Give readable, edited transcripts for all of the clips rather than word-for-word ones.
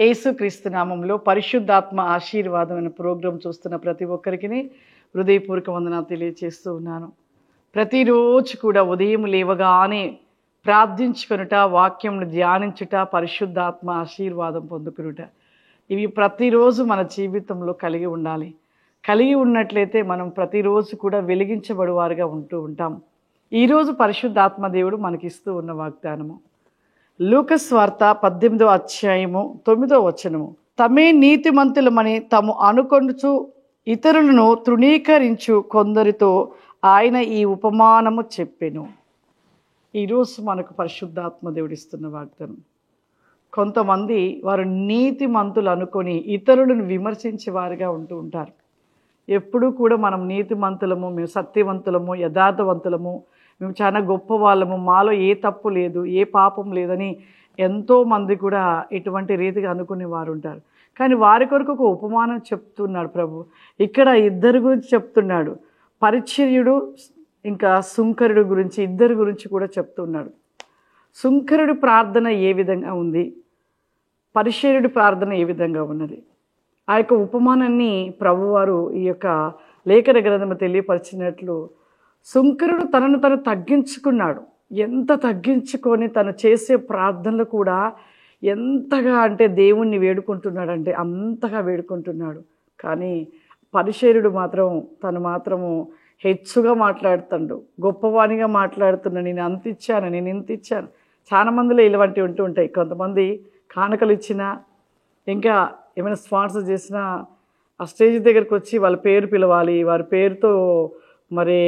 యేసుక్రీస్తు నామంలో పరిశుద్ధాత్మ ఆశీర్వాదం అనే ప్రోగ్రాం చూస్తున్న ప్రతి ఒక్కరికి హృదయపూర్వక వందనాలు తెలియజేస్తూ ఉన్నాను. ప్రతిరోజు కూడా ఉదయం లేవగానే ప్రార్థించుకొనుట, వాక్యంను ధ్యానించుట, పరిశుద్ధాత్మ ఆశీర్వాదం పొందుకునుట, ఇవి ప్రతిరోజు మన జీవితంలో కలిగి ఉండాలి. కలిగి ఉన్నట్లయితే మనం ప్రతిరోజు కూడా వెలిగించబడువారుగా ఉంటూ ఉంటాం. ఈరోజు పరిశుద్ధాత్మ దేవుడు మనకిస్తూ ఉన్న వాగ్దానము లూకాసు వార్త 18వ అధ్యాయము 9వ వచనము. తమే నీతిమంతులమని తాము అనుకొనుచు ఇతరులను తృణీకరించు కొందరితో ఆయన ఈ ఉపమానము చెప్పెను. ఈరోజు మనకు పరిశుద్ధాత్మ దేవుడిస్తున్న వాగ్దానం. కొంతమంది వారు నీతిమంతులు అనుకొని ఇతరులను విమర్శించే వారుగా ఉంటూ ఉంటారు. ఎప్పుడూ కూడా మనం నీతిమంతులము, మేము సత్యవంతులము, యథార్థవంతులము, మేము చాలా గొప్ప వాళ్ళము, మాలో ఏ తప్పు లేదు, ఏ పాపం లేదని ఎంతోమంది కూడా ఇటువంటి రీతిగా అనుకునే వారు ఉంటారు. కానీ వారి కొరకు ఒక ఉపమానం చెప్తున్నాడు ప్రభు. ఇక్కడ ఇద్దరి గురించి చెప్తున్నాడు. పరిచర్యుడు ఇంకా సుంకరుడు గురించి, ఇద్దరి గురించి కూడా చెప్తున్నాడు. సుంకరుడి ప్రార్థన ఏ విధంగా ఉంది, పరిచర్యుడి ప్రార్థన ఏ విధంగా ఉన్నది, ఆ యొక్క ఉపమానాన్ని ప్రభువారు ఈ యొక్క లేఖన గ్రంథము తెలియపరిచినట్లు, సుంకరుడు తనను తను తగ్గించుకున్నాడు. ఎంత తగ్గించుకొని తను చేసే ప్రార్థనలు కూడా ఎంతగా అంటే దేవుణ్ణి వేడుకుంటున్నాడంటే అంతగా వేడుకుంటున్నాడు. కానీ పరిచర్యుడు మాత్రం తను మాత్రము హెచ్చుగా మాట్లాడుతాడు, గొప్పవానిగా మాట్లాడుతున్నాడు. నేను అంత ఇచ్చాను, నేను ఇంత ఇచ్చాను. చాలా మందిలో ఇలాంటివి ఉంటూ ఉంటాయి. కొంతమంది కానుకలు ఇచ్చినా, ఇంకా ఏమైనా స్పాన్సర్ చేసినా ఆ స్టేజ్ దగ్గరికి వచ్చి వాళ్ళ పేరు పిలవాలి, వారి పేరుతో మరి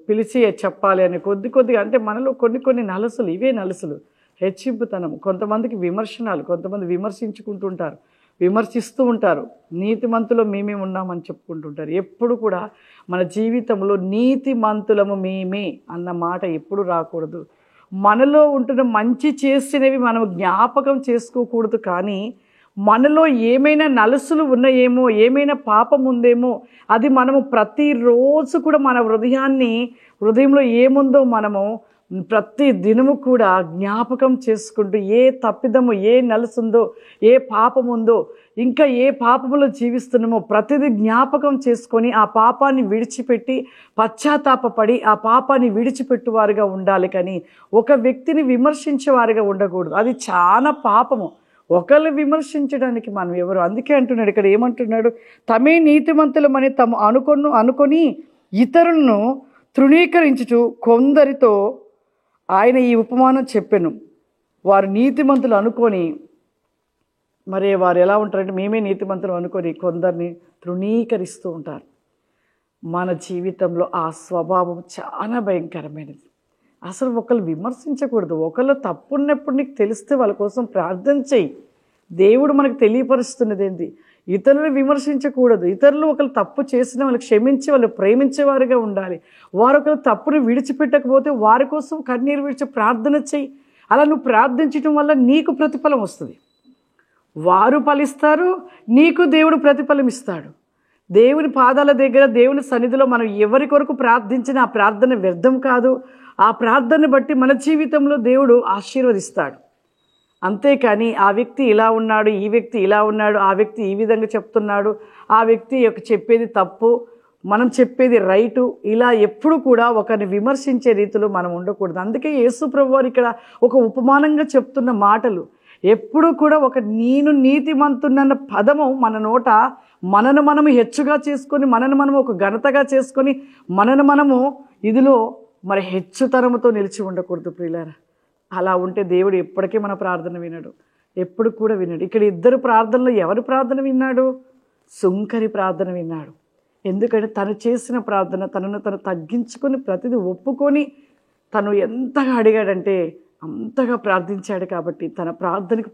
పిలిచి చెప్పాలి అని కొద్దిగా అంటే మనలో కొన్ని నలుసులు, ఇవే నలుసులు, హెచ్చింపుతనం. కొంతమందికి విమర్శనాలు, కొంతమంది విమర్శించుకుంటుంటారు, విమర్శిస్తూ ఉంటారు. నీతిమంతులు మేమే ఉన్నామని చెప్పుకుంటుంటారు. ఎప్పుడు కూడా మన జీవితంలో నీతిమంతులము మేమే అన్న మాట ఎప్పుడు రాకూడదు. మనలో ఉంటున్న మంచి చేసినవి మనం జ్ఞాపకం చేసుకోకూడదు. కానీ మనలో ఏమైనా నలుసులు ఉన్నాయేమో, ఏమైనా పాపం ఉందేమో, అది మనము ప్రతిరోజు కూడా మన హృదయంలో ఏముందో మనము ప్రతి దినము కూడా జ్ఞాపకం చేసుకుంటూ ఏ తప్పిదము, ఏ నలుసుందో, ఏ పాపం ఉందో, ఇంకా ఏ పాపములో జీవిస్తున్నామో ప్రతిదీ జ్ఞాపకం చేసుకొని ఆ పాపాన్ని విడిచిపెట్టి పశ్చాత్తాపపడి ఆ పాపాన్ని విడిచిపెట్టువారుగా ఉండాలి. కానీ ఒక వ్యక్తిని విమర్శించేవారుగా ఉండకూడదు. అది చాలా పాపము. ఒకళ్ళు విమర్శించడానికి మనం ఎవరు? అందుకే అంటున్నాడు ఇక్కడ, ఏమంటున్నాడు? తమే నీతిమంతులమని తాము అనుకొని ఇతరులను తృణీకరించుచు కొందరితో ఆయన ఈ ఉపమానం చెప్పెను. వారు నీతిమంతులు అనుకొని, మరి వారు ఎలా ఉంటారంటే మేమే నీతిమంతులు అనుకొని కొందరిని తృణీకరిస్తూ ఉంటారు. మన జీవితంలో ఆ స్వభావం చాలా భయంకరమైనది. అసలు ఒకళ్ళు విమర్శించకూడదు. ఒకళ్ళు తప్పున్నప్పుడు నీకు తెలిస్తే వాళ్ళ కోసం ప్రార్థన చెయ్యి. దేవుడు మనకు తెలియపరుస్తున్నది ఏంటి? ఇతరులను విమర్శించకూడదు. ఇతరులు ఒకళ్ళు తప్పు చేసిన వాళ్ళకి క్షమించి వాళ్ళు ప్రేమించేవారుగా ఉండాలి. వారు ఒకళ్ళు తప్పును విడిచిపెట్టకపోతే వారి కోసం కన్నీరు విడిచి ప్రార్థన చెయ్యి. అలా నువ్వు ప్రార్థించడం వల్ల నీకు ప్రతిఫలం వస్తుంది. వారు ఫలిస్తారు, నీకు దేవుడు ప్రతిఫలం ఇస్తాడు. దేవుని పాదాల దగ్గర, దేవుని సన్నిధిలో మనం ఎవరి కొరకు ప్రార్థించినా ఆ ప్రార్థన వ్యర్థం కాదు. ఆ ప్రార్థనను బట్టి మన జీవితంలో దేవుడు ఆశీర్వదిస్తాడు. అంతేకాని ఆ వ్యక్తి ఇలా ఉన్నాడు, ఈ వ్యక్తి ఇలా ఉన్నాడు, ఆ వ్యక్తి ఈ విధంగా చెప్తున్నాడు, ఆ వ్యక్తి చెప్పేది తప్పు, మనం చెప్పేది రైటు, ఇలా ఎప్పుడు కూడా ఒకరిని విమర్శించే రీతిలో మనం ఉండకూడదు. అందుకే యేసు ప్రభువారు ఇక్కడ ఒక ఉపమానంగా చెప్తున్న మాటలు ఎప్పుడు కూడా నేను నీతిమంతున్న పదము మన నోట మనను మనము హెచ్చుగా చేసుకొని, మనను మనము ఒక ఘనతగా చేసుకొని, మనను మనము ఇదిలో మరి హెచ్చుతనముతో నిలిచి ఉండకూడదు ప్రియులారా. అలా ఉంటే దేవుడు ఎప్పటికీ మన ప్రార్థన వినడు, ఎప్పుడు కూడా వినడు. ఇక్కడ ఇద్దరు ప్రార్థనలో ఎవరి ప్రార్థన విన్నాడు? సుంకరి ప్రార్థన విన్నాడు. ఎందుకంటే తను చేసిన ప్రార్థన, తనను తను తగ్గించుకొని ప్రతిదీ ఒప్పుకొని తను ఎంతగా అడిగాడంటే అంతగా ప్రార్థించాడు. కాబట్టి తన ప్రార్థనకు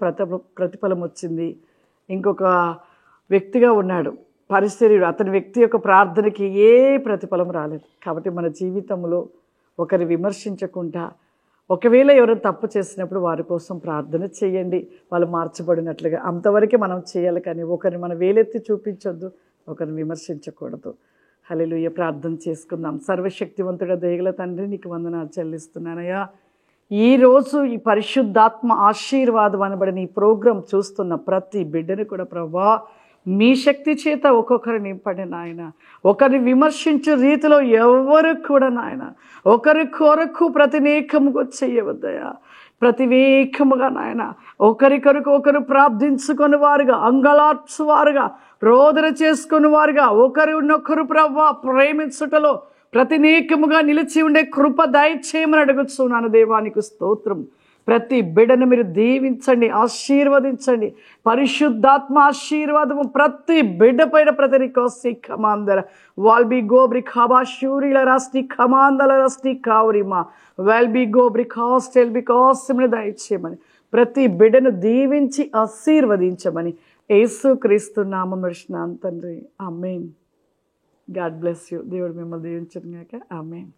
ప్రతిఫలం వచ్చింది. ఇంకొక వ్యక్తిగా ఉన్నాడు పరిచర్యుడు, అతని వ్యక్తి యొక్క ప్రార్థనకి ఏ ప్రతిఫలం రాలేదు. కాబట్టి మన జీవితంలో ఒకరి విమర్శించకుండా, ఒకవేళ ఎవరైనా తప్పు చేసినప్పుడు వారి కోసం ప్రార్థన చేయండి, వాళ్ళు మార్చబడినట్లుగా. అంతవరకే మనం చేయాలి. కానీ ఒకరిని మనం వేలెత్తి చూపించొద్దు, ఒకరిని విమర్శించకూడదు. హల్లెలూయా. ప్రార్థన చేసుకుందాం. సర్వశక్తివంతుడ దయగల తండ్రి, నీకు వందనాలు చెల్లిస్తున్నానయ్యా. ఈరోజు ఈ పరిశుద్ధాత్మ ఆశీర్వాదం అనబడిన ఈ ప్రోగ్రాం చూస్తున్న ప్రతి బిడ్డను కూడా ప్రభా మీ శక్తి చేత ఒక్కొక్కరిని నింపండి నాయన. ఒకరిని విమర్శించే రీతిలో ఎవరు కూడా నాయన ఒకరి కొరకు ప్రతినేకముగా చేయవద్దయా. ప్రతివేకముగా నాయన ఒకరి కొరకు ఒకరు ప్రార్థించుకొని వారుగా, అంగలార్చువారుగా, రోదన చేసుకుని వారుగా, ఒకరినొకరు ప్రభా ప్రేమించుటలో ప్రతినేకముగా నిలిచి ఉండే కృప దయచేయమని అడుగుతున్నాను. దేవానికి స్తోత్రం. ప్రతి బిడ్డను మీరు దీవించండి, ఆశీర్వదించండి. పరిశుద్ధాత్మ ఆశీర్వాదము ప్రతి బిడ్డ పైన ప్రతినికోసి కమాందర వాల్బీ గోబ్రి ఖాబా షూరిల రాస్తి కమాందల రాస్తి కావరిమా వాల్బీ గోబ్రి కాస్టెల్ బికాస్ని దయచేయమని ప్రతి బిడ్డను దీవించి ఆశీర్వదించమని యేసుక్రీస్తు నామమున నడిచినాను తండ్రి. ఆమేన్. God bless you. దేవుడు మిమ్మల్ని దీవించును గాక. ఆమేన్.